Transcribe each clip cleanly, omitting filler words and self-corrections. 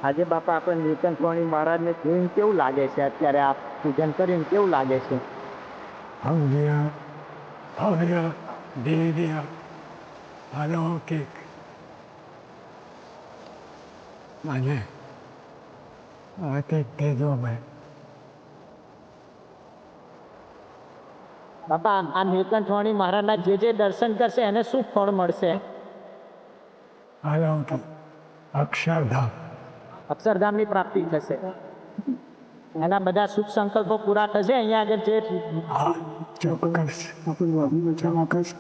આજે બાપા આપણે નીલકંઠ સ્વામી મહારાજને જોઈને કેવું લાગે છે? અત્યારે આપ પૂજન કરીને કેવું લાગે છે? ભવ્ય ભવ્ય દિવ્ય અલૌકિક અને અતિ તેજોમય. બાપા આ નીલકંઠ સ્વામી મહારાજના જે દર્શન કરશે એને શું ફળ મળશે? અલૌકિક અક્ષરધામ. અક્ષરધામની પ્રાપ્તિ થશે. એના બધા શુભ સંકલ્પો પૂરા થશે અહીંયા આગળ જે હા, ચોક્કસ ચોક્કસ.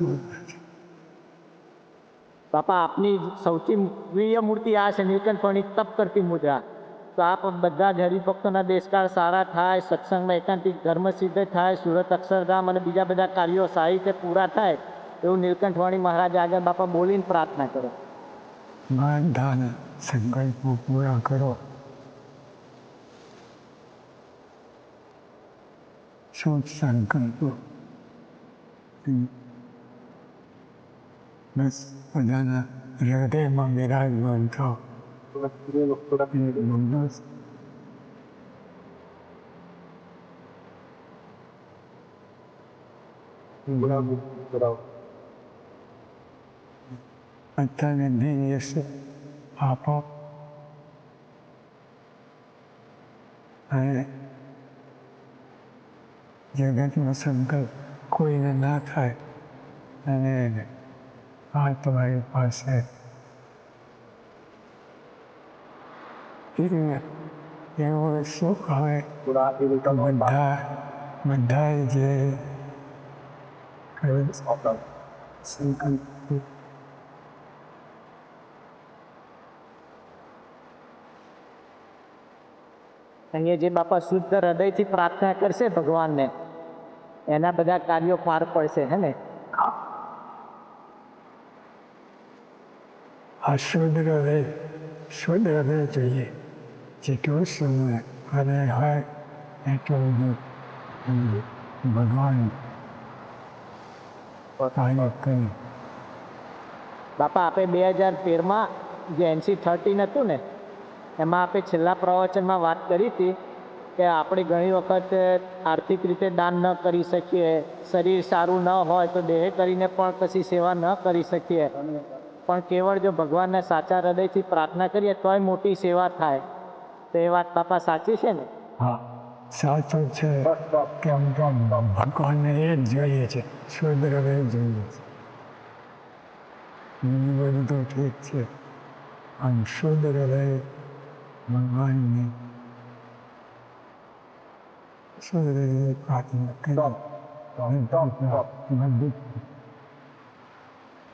બાપા આપની સૌથી પ્રિય મૂર્તિ આ છે નીલકંઠ સ્વામી તપ કરતી મુદ્રા. તો આપ બધા જ હરિભક્તોના દેશકાળ સારા થાય, સત્સંગમાં એકાંતિક ધર્મ સિદ્ધ થાય, સુરત અક્ષરધામ અને બીજા બધા કાર્યો સારી રીતે પૂરા થાય એવું નીલકંઠ સ્વામી મહારાજ આગળ બાપા બોલીને પ્રાર્થના કરો. બધાના સંકલ્પો પૂરા કરો. શુભ સંકલ્પો બસ બધાના હૃદયમાં વિરાજમાન થાવ. અત્યારે દિવસે આપો અને જગતનો સંકલ્પ કોઈને ના થાય અને આ તમારી પાસે એવું સુખ હોય તો બધા જે સંકલ્પ અહીંયા જે બાપા શુદ્ધ હૃદયથી પ્રાર્થના કરશે ભગવાનને એના બધા કાર્યો પાર પડશે હે ને? આ શુદ્ધ હૃદય જોઈએ. જેટલું સમય હૃદય હોય એટલું ભગવાન કાર્ય કરે. બાપા આપણે 2013માં જે NC-13 હતું ને એમાં આપણે છેલ્લા પ્રવચનમાં વાત કરી હતી કે આપણે ઘણી વખત આર્થિક રીતે દાન ન કરી શકીએ, શરીર સારું ન હોય તો દેહ કરીને પણ કશી સેવા ન કરી શકીએ, પણ કેવળ જો ભગવાનને સાચા હૃદયથી પ્રાર્થના કરીએ તોય મોટી સેવા થાય. તો એ વાત બાપા સાચી છે ને? હા, સાચું છે. કેમ કે ભગવાનને એ જ જોઈએ છે, શુદ્ધ હૃદય જોઈએ છે. બીજું બધું તો ઠીક છે પણ શુદ્ધ હૃદય ભગવાનની શુદ્ધ હૃદય પ્રાર્થના કરી.